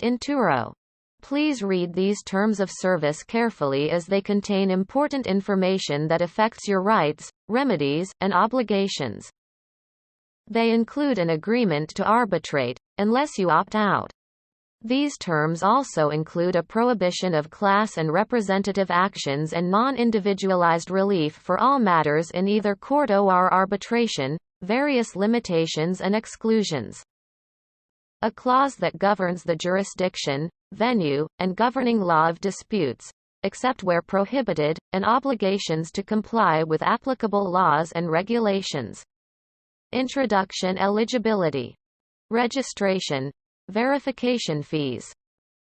in Turo. Please read these terms of service carefully as they contain important information that affects your rights, remedies, and obligations. They include an agreement to arbitrate, unless you opt out. These terms also include a prohibition of class and representative actions and non-individualized relief for all matters in either court or arbitration, various limitations and exclusions. A clause that governs the jurisdiction, venue, and governing law of disputes, except where prohibited, and obligations to comply with applicable laws and regulations. Introduction. Eligibility. Registration. Verification fees.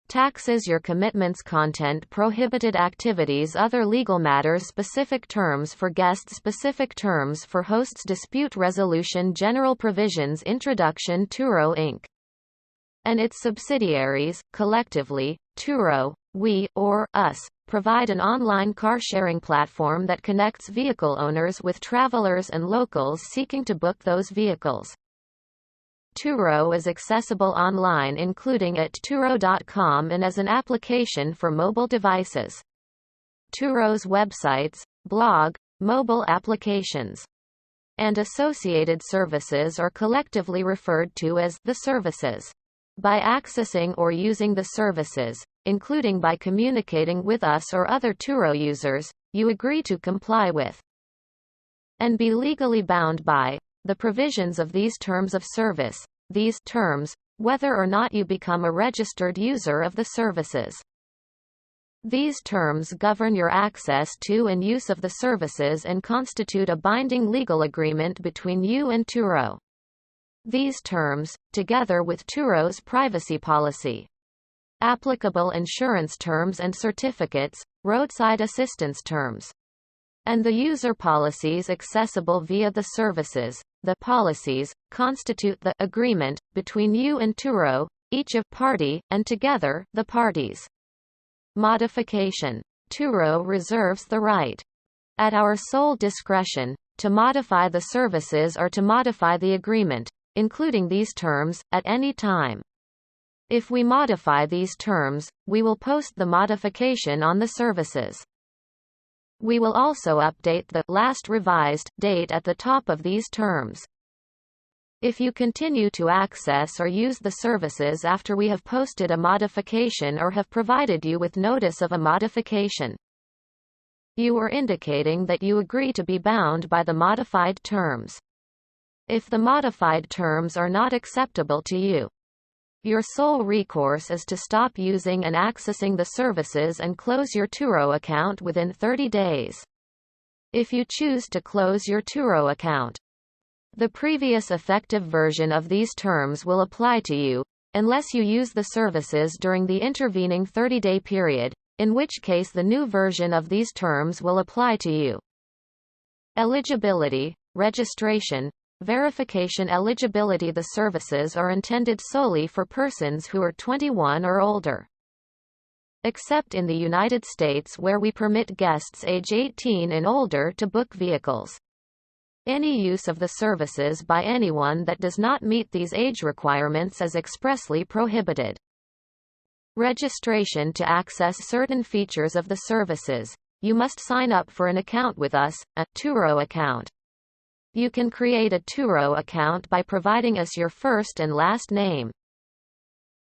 Taxes. Your commitments. Content. Prohibited activities. Other legal matters. Specific terms for guests. Specific terms for hosts. Dispute resolution. General provisions. Introduction. Turo Inc. and its subsidiaries, collectively, Turo, we, or us, provide an online car-sharing platform that connects vehicle owners with travelers and locals seeking to book those vehicles. Turo is accessible online including at Turo.com and as an application for mobile devices. Turo's websites, blog, mobile applications, and associated services are collectively referred to as the services. By accessing or using the services, including by communicating with us or other Turo users, you agree to comply with and be legally bound by the provisions of these terms of service. These terms, whether or not you become a registered user of the services. These terms govern your access to and use of the services and constitute a binding legal agreement between you and Turo. These terms, together with Turo's privacy policy, applicable insurance terms and certificates, roadside assistance terms, and the user policies accessible via the services, the policies, constitute the agreement between you and Turo, each a party, and together, the parties. Modification. Turo reserves the right, at our sole discretion, to modify the services or to modify the agreement, including these terms, at any time. If we modify these terms, we will post the modification on the services. We will also update the last revised date at the top of these terms. If you continue to access or use the services after we have posted a modification or have provided you with notice of a modification, you are indicating that you agree to be bound by the modified terms. If the modified terms are not acceptable to you, your sole recourse is to stop using and accessing the services and close your Turo account within 30 days. If you choose to close your Turo account, the previous effective version of these terms will apply to you, unless you use the services during the intervening 30-day period, in which case the new version of these terms will apply to you. Eligibility, registration, verification. Eligibility. The services are intended solely for persons who are 21 or older. Except in the United States where we permit guests age 18 and older to book vehicles. Any use of the services by anyone that does not meet these age requirements is expressly prohibited. Registration. To access certain features of the services, you must sign up for an account with us, a Turo account. You can create a Turo account by providing us your first and last name,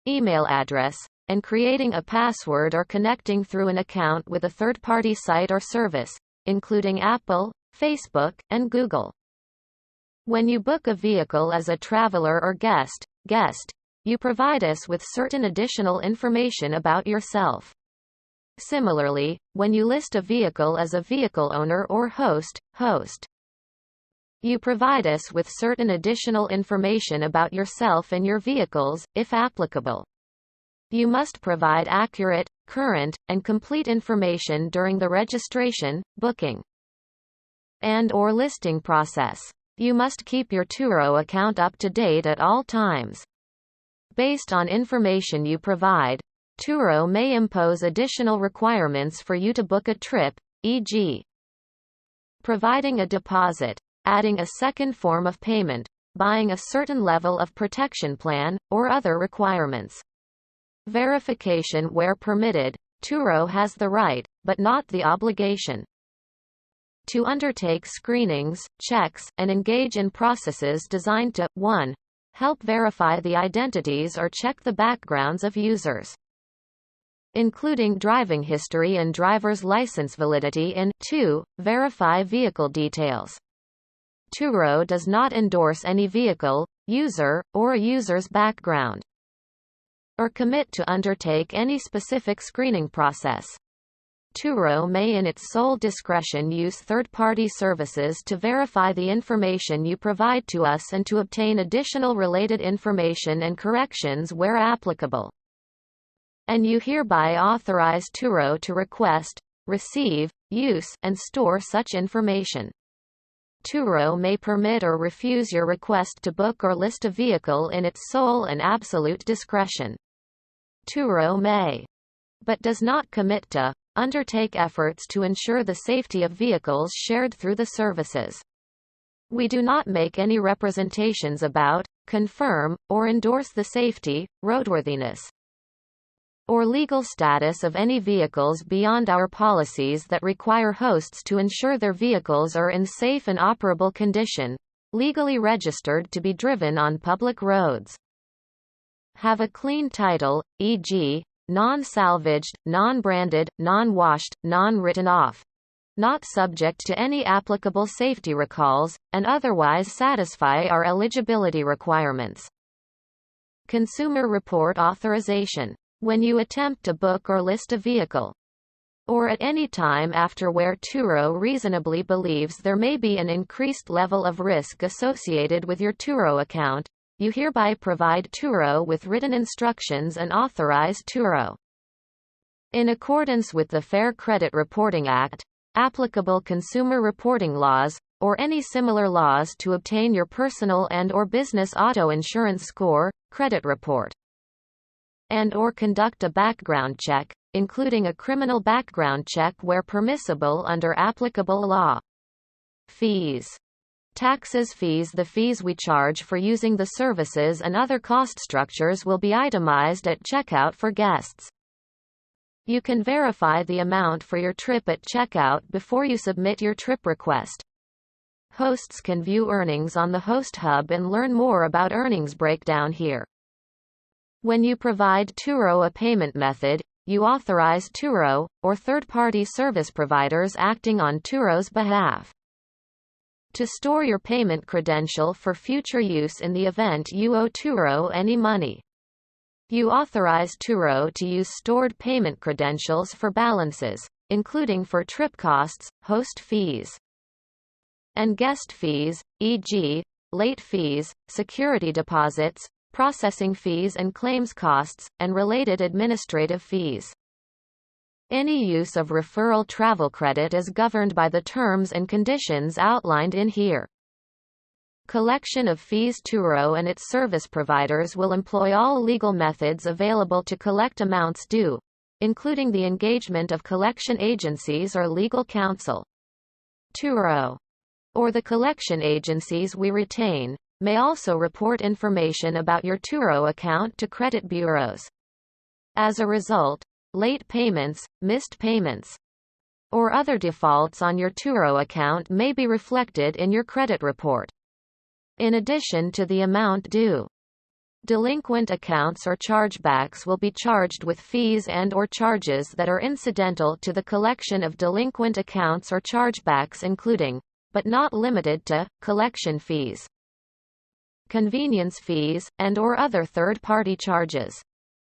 email address, and creating a password or connecting through an account with a third-party site or service, including Apple, Facebook, and Google. When you book a vehicle as a traveler or guest, you provide us with certain additional information about yourself. Similarly, when you list a vehicle as a vehicle owner or host, you provide us with certain additional information about yourself and your vehicles, if applicable. You must provide accurate, current, and complete information during the registration, booking, and/or listing process. You must keep your Turo account up to date at all times. Based on information you provide, Turo may impose additional requirements for you to book a trip, e.g., providing a deposit, adding a second form of payment, buying a certain level of protection plan, or other requirements. Verification where permitted. Turo has the right, but not the obligation, to undertake screenings, checks, and engage in processes designed to 1. Help verify the identities or check the backgrounds of users, including driving history and driver's license validity, and 2. Verify vehicle details. Turo does not endorse any vehicle, user, or a user's background, or commit to undertake any specific screening process. Turo may in its sole discretion use third-party services to verify the information you provide to us and to obtain additional related information and corrections where applicable. And you hereby authorize Turo to request, receive, use, and store such information. Turo may permit or refuse your request to book or list a vehicle in its sole and absolute discretion. Turo may, but does not commit to, undertake efforts to ensure the safety of vehicles shared through the services. We do not make any representations about, confirm, or endorse the safety, roadworthiness, or legal status of any vehicles beyond our policies that require hosts to ensure their vehicles are in safe and operable condition, legally registered to be driven on public roads, have a clean title, e.g., non-salvaged, non-branded, non-washed, non-written off, not subject to any applicable safety recalls, and otherwise satisfy our eligibility requirements. Consumer Report Authorization. When you attempt to book or list a vehicle, or at any time after where Turo reasonably believes there may be an increased level of risk associated with your Turo account, you hereby provide Turo with written instructions and authorize Turo, in accordance with the Fair Credit Reporting Act, applicable consumer reporting laws, or any similar laws, to obtain your personal and/or business auto insurance score, credit report, and/or conduct a background check, including a criminal background check where permissible under applicable law. Fees. Taxes. Fees. The fees we charge for using the services and other cost structures will be itemized at checkout for guests. You can verify the amount for your trip at checkout before you submit your trip request. Hosts can view earnings on the Host Hub and learn more about earnings breakdown here. When you provide Turo a payment method, you authorize Turo, or third-party service providers acting on Turo's behalf, to store your payment credential for future use in the event you owe Turo any money. You authorize Turo to use stored payment credentials for balances, including for trip costs, host fees, and guest fees, e.g., late fees, security deposits, processing fees and claims costs, and related administrative fees. Any use of referral travel credit is governed by the terms and conditions outlined in here. Collection of fees. Turo and its service providers will employ all legal methods available to collect amounts due, including the engagement of collection agencies or legal counsel. Turo, or the collection agencies we retain, may also report information about your Turo account to credit bureaus. As a result, late payments, missed payments, or other defaults on your Turo account may be reflected in your credit report, in addition to the amount due. Delinquent accounts or chargebacks will be charged with fees and/or charges that are incidental to the collection of delinquent accounts or chargebacks, including, but not limited to, collection fees, convenience fees, and/or other third-party charges.